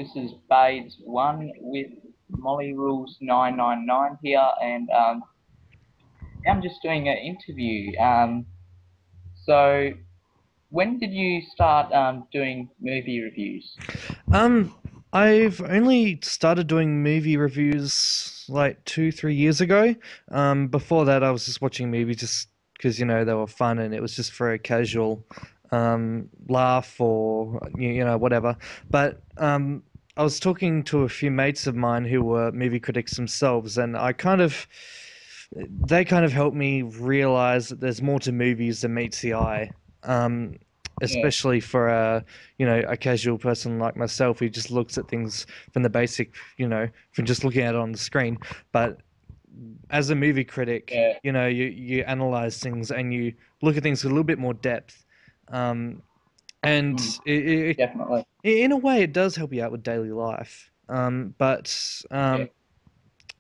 this is Baydz1 with mollyrulz9999 here, and I'm just doing an interview. So when did you start doing movie reviews? Um, I've only started doing movie reviews like 2, 3 years ago. Before that, I was just watching movies just because they were fun and it was just for a casual laugh or whatever. But I was talking to a few mates of mine who were movie critics themselves, and they kind of helped me realize that there's more to movies than meets the eye. Um, Yeah, Especially for a casual person like myself who just looks at things from the basic, from just looking at it on the screen. But as a movie critic, yeah, you analyze things and you look at things with a little bit more depth. Um, and mm, it, definitely. in a way, it does help you out with daily life. But Yeah,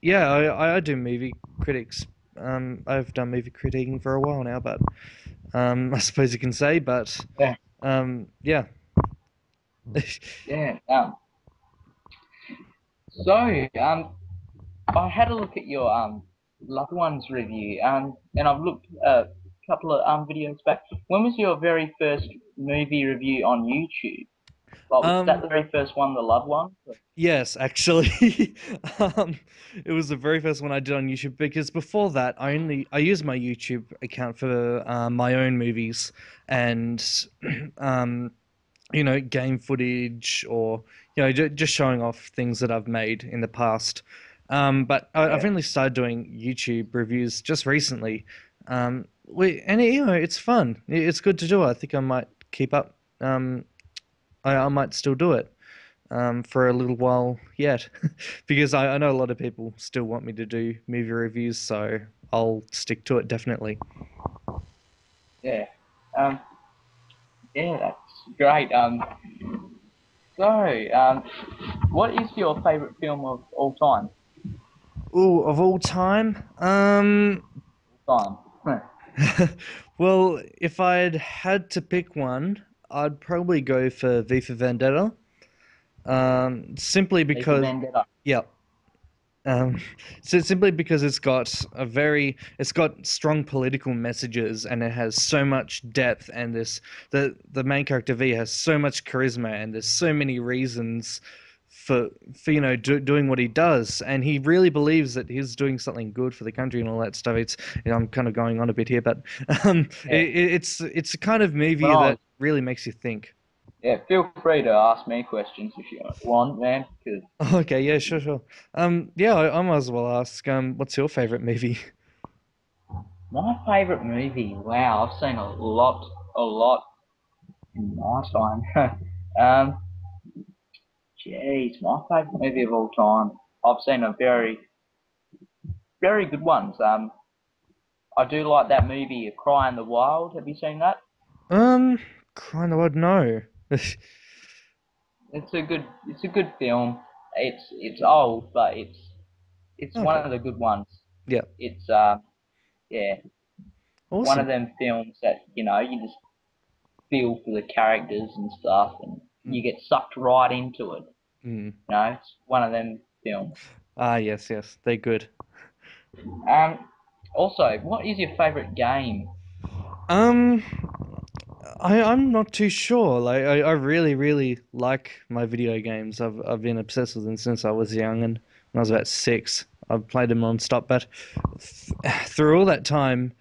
yeah, I do movie critics. I've done movie critiquing for a while now, but I suppose you can say, but yeah, yeah. yeah. So I had a look at your loved ones review, and I've looked a couple of videos back. When was your very first movie review on YouTube? Like, was that Um, the very first one, the loved one? yes, actually, um, it was the very first one I did on YouTube because before that, I used my YouTube account for my own movies and um, game footage or just showing off things that I've made in the past. But I've Yeah. only started doing YouTube reviews just recently. And it's fun. It's good to do. I think I might keep up. I might still do it for a little while yet, because I know a lot of people still want me to do movie reviews, so I'll stick to it definitely. Yeah. Um, yeah, that's great. So, what is your favorite film of all time? Oh, of all time, All time. well, if I'd had to pick one, I'd probably go for V for Vendetta. Simply V for because, Vendetta. yeah, Um, so simply because it's got strong political messages and it has so much depth and the main character V has so much charisma and there's so many reasons for doing what he does and he really believes that he's doing something good for the country and all that stuff. I'm kind of going on a bit here, but Yeah. it's a kind of When movie I that was, really makes you think. yeah, feel free to ask me questions if you want, man. Because Okay, yeah, sure, sure. Yeah, I might as well ask, what's your favorite movie? my favorite movie. Wow, I've seen a lot in my time. um, Jeez, my favorite movie of all time. I've seen a very good ones. I do like that movie, A Cry in the Wild. Have you seen that? Um, kind of would know. It's a good film. It's old, but it's one Okay. of the good ones. Yeah. It's yeah, one Awesome. of them films that you just feel for the characters and stuff, and Mm. you get sucked right into it. Mm. It's one of them films. Ah, yes, yes. They're good. Um, Also, what is your favorite game? Um, I'm not too sure. Like, I really, really like my video games. I've been obsessed with them since I was young, and when I was about 6, I've played them non-stop. But through all that time,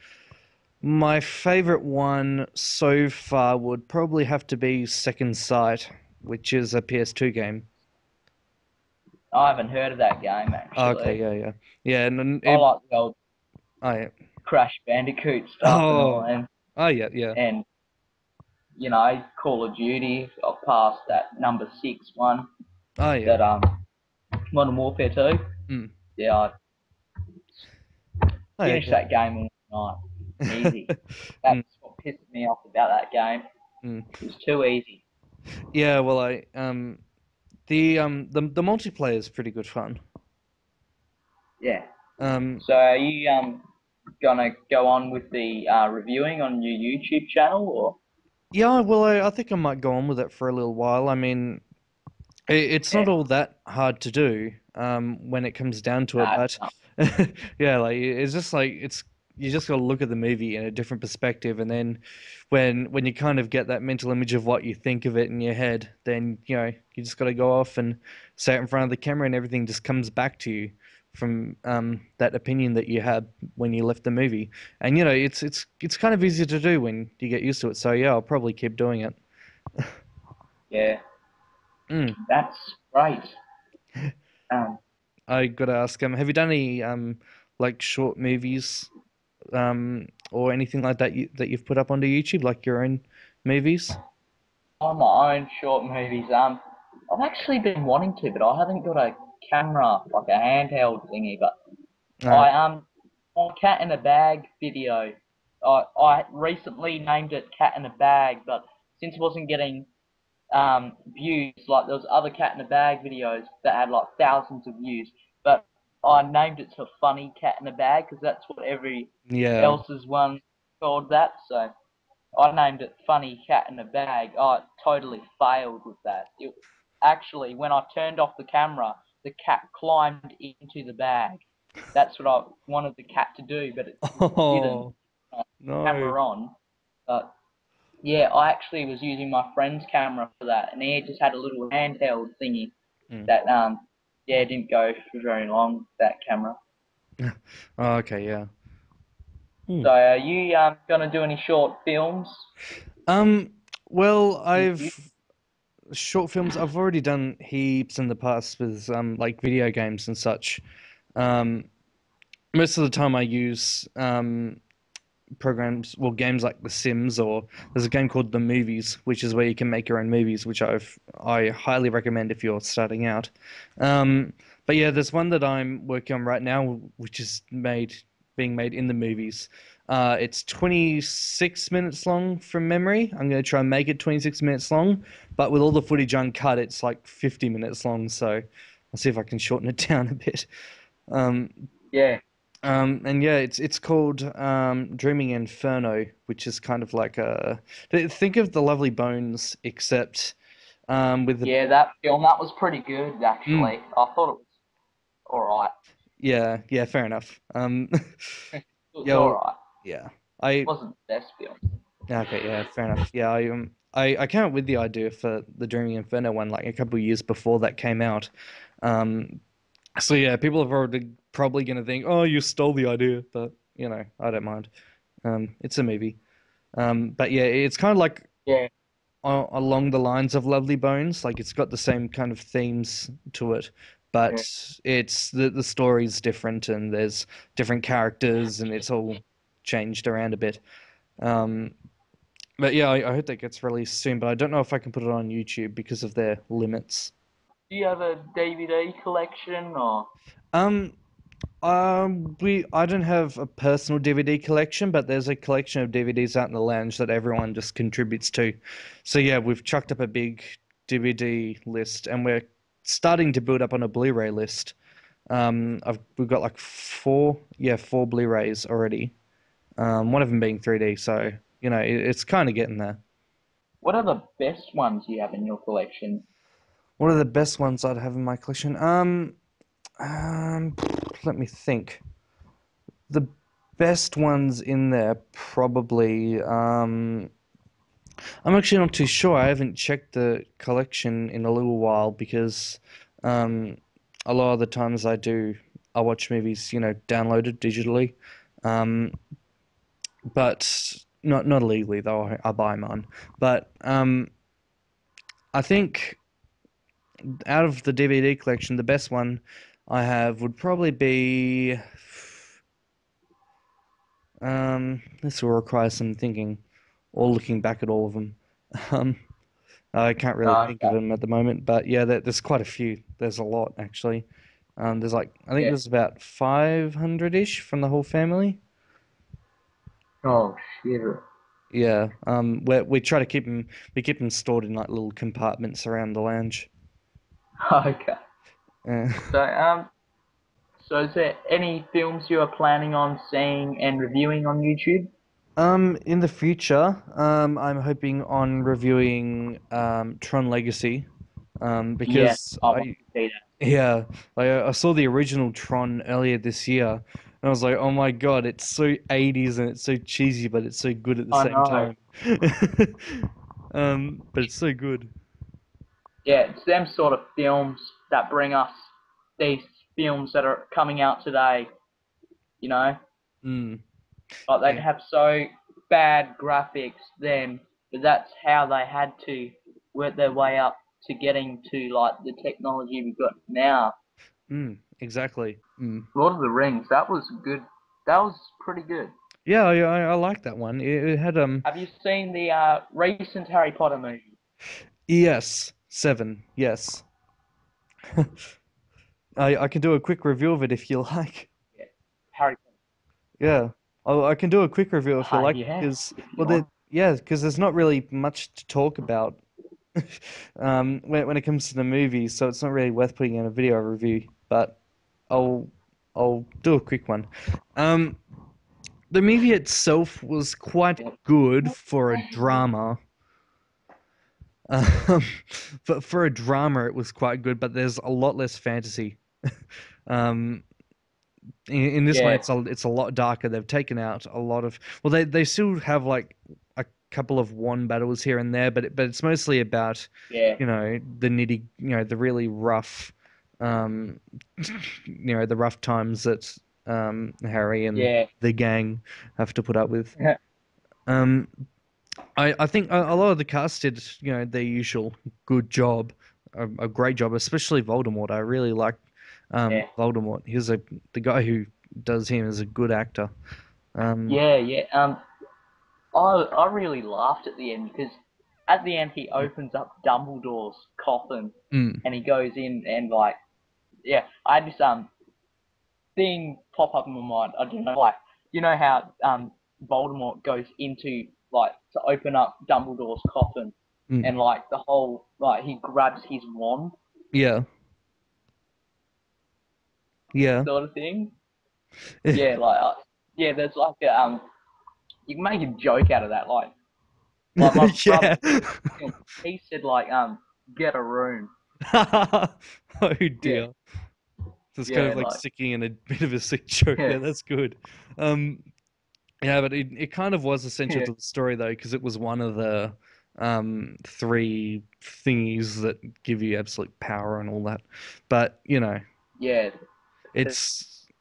my favorite one so far would probably have to be Second Sight, which is a PS2 game. I haven't heard of that game Okay, actually. yeah, yeah, yeah. And I it, like the old I Crash Bandicoot stuff and all, oh, oh yeah, yeah. and Call of Duty. I've passed that number 6 one. Oh yeah. That Modern Warfare 2. Mm. Yeah, I Oh yeah, finished okay. that game in one night, easy. That's Mm, what pissed me off about that game. mm. It was too easy. Yeah, well, the multiplayer is pretty good fun. Yeah. Um, So are you gonna go on with the reviewing on your YouTube channel or? yeah, well, I think I might go on with it for a little while. I mean, It's Yeah, not all that hard to do when it comes down to it, no, but no. yeah, like it's just like it's you just got to look at the movie in a different perspective, and then when you kind of get that mental image of what you think of it in your head, then you just got to go off and say it in front of the camera, and everything just comes back to you from that opinion that you had when you left the movie, and it's kind of easy to do when you get used to it. So yeah, I'll probably keep doing it. Yeah, Mm. that's great. Um, I gotta ask, have you done any like short movies or anything like that that you've put up onto YouTube, like your own movies? on my own short movies, I've actually been wanting to, but I haven't got a camera, like a handheld thingy. But Uh, I on Cat in a Bag video, I recently named it Cat in a Bag, but since it wasn't getting views, like there was other Cat in a Bag videos that had like thousands of views, but I named it to Funny Cat in a Bag because that's what every yeah. else's one called that. So I named it Funny Cat in a Bag. I totally failed with that. Actually, when I turned off the camera, the cat climbed into the bag. That's what I wanted the cat to do, but it didn't. Oh no. Camera on. But yeah, I actually was using my friend's camera for that, and he just had a little handheld thingy Hmm. that yeah, didn't go for very long, that camera. Oh, okay, yeah. Hmm. So are you gonna do any short films? Um, well, In the future? I've short films. I've already done heaps in the past with like video games and such. Um, Most of the time I use programs, well, games like The Sims, or there's a game called The Movies, which is where you can make your own movies, which I highly recommend if you're starting out. But yeah, there's one that I'm working on right now, which is being made in the movies. It's 26 minutes long from memory. I'm going to try and make it 26 minutes long, but with all the footage uncut, it's like 50 minutes long. So I'll see if I can shorten it down a bit. Um, Yeah, and yeah, it's called Dreaming Inferno, which is kind of like a think of the Lovely Bones, except with the yeah, that film that was pretty good mm, actually. I thought it was alright. yeah, fair enough. It was Yo, alright. yeah, It I wasn't the best film. okay, yeah, fair enough. Yeah, I came up with the idea for the Dreaming Inferno one like a couple of years before that came out. Um, so yeah, people have already probably gonna think, oh, you stole the idea, but I don't mind. It's a movie. But yeah, it's kind of like Yeah, along the lines of Lovely Bones. Like it's got the same kind of themes to it, but yeah. it's the story's different and there's different characters and it's all changed around a bit. Um, but yeah, I hope that gets released soon. But I don't know if I can put it on YouTube because of their limits. Do you have a DVD collection or? Um, I don't have a personal DVD collection, but there's a collection of DVDs out in the lounge that everyone just contributes to. So yeah, we've chucked up a big DVD list, and we're starting to build up on a Blu-ray list. We've got like four Blu-rays already. One of them being 3D, so it's kind of getting there. What are the best ones you have in your collection? What are the best ones I'd have in my collection? Um, Let me think. The best ones in there probably. I'm actually not too sure. I haven't checked the collection in a little while because um, a lot of the times I watch movies, downloaded digitally, um, but not illegally though. I buy mine. But I think out of the DVD collection, the best one I have would probably be. This will require some thinking or looking back at all of them. Um, I can't really No, think of okay. them at the moment, but yeah, there's quite a few. There's a lot actually. There's like I think Yeah. there's about 500-ish from the whole family. Oh shit. Yeah. We try to keep them stored in like little compartments around the lounge. Okay. Uh, So so is there any films you are planning on seeing and reviewing on YouTube? in the future, I'm hoping on reviewing Tron Legacy. Yes, because I want to see that. yeah, like I saw the original Tron earlier this year, and I was like, oh my God, it's so 80s and it's so cheesy, but it's so good at the I same know. time. But it's so good. Yeah, it's them sort of films that bring us these films that are coming out today. You know, Mm. like they'd Yeah. have so bad graphics then, but that's how they had to work their way up to getting to like the technology we've got now. Exactly. Lord of the Rings, that was good. That was pretty good. Yeah, I like that one. It had Have you seen the recent Harry Potter movie? yes, seven. Yes. I can do a quick review of it if you like. Yeah, Harry Yeah. I can do a quick review if you Potter. like, Yeah, because if you well, there, want. yeah, because there's not really much to talk about when it comes to the movie, so it's not really worth putting in a video review. But I'll I'll do a quick one. Um, the movie itself was quite Yeah, good for a drama. Um, but for a drama, it was quite good, but there's a lot less fantasy. Um, in this one, yeah, it's a lot darker. They've taken out a lot of they still have like a couple of wand battles here and there, but it's mostly about yeah, the nitty the really rough um the rough times that Harry and yeah, the gang have to put up with. Um, I think a lot of the cast did their usual good job, a great job, especially Voldemort. I really like yeah, Voldemort. The guy who does him is a good actor. Um, yeah, yeah. I really laughed at the end because at the end he opens up Dumbledore's coffin mm, and he goes in and like yeah, I had this thing pop up in my mind. I don't know why. You know how Voldemort goes into like to open up Dumbledore's coffin mm, and like the whole like he grabs his wand yeah, yeah, sort of thing. Yeah, like yeah, there's like a, you can make a joke out of that. Like my brother, yeah. he said like get a room. Oh Yeah, dear. It's kind yeah, of like like sticking in a bit of a sick joke yeah, there. That's good. Um, yeah, but it kind of was essential yeah, to the story though, because it was one of the three thingies that give you absolute power and all that. But yeah.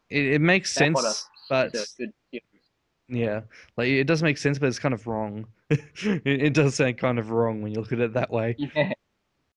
it makes Harry Potter sense, is but a good series. yeah, like it does make sense, but it's kind of wrong. It does sound kind of wrong when you look at it that way. Yeah,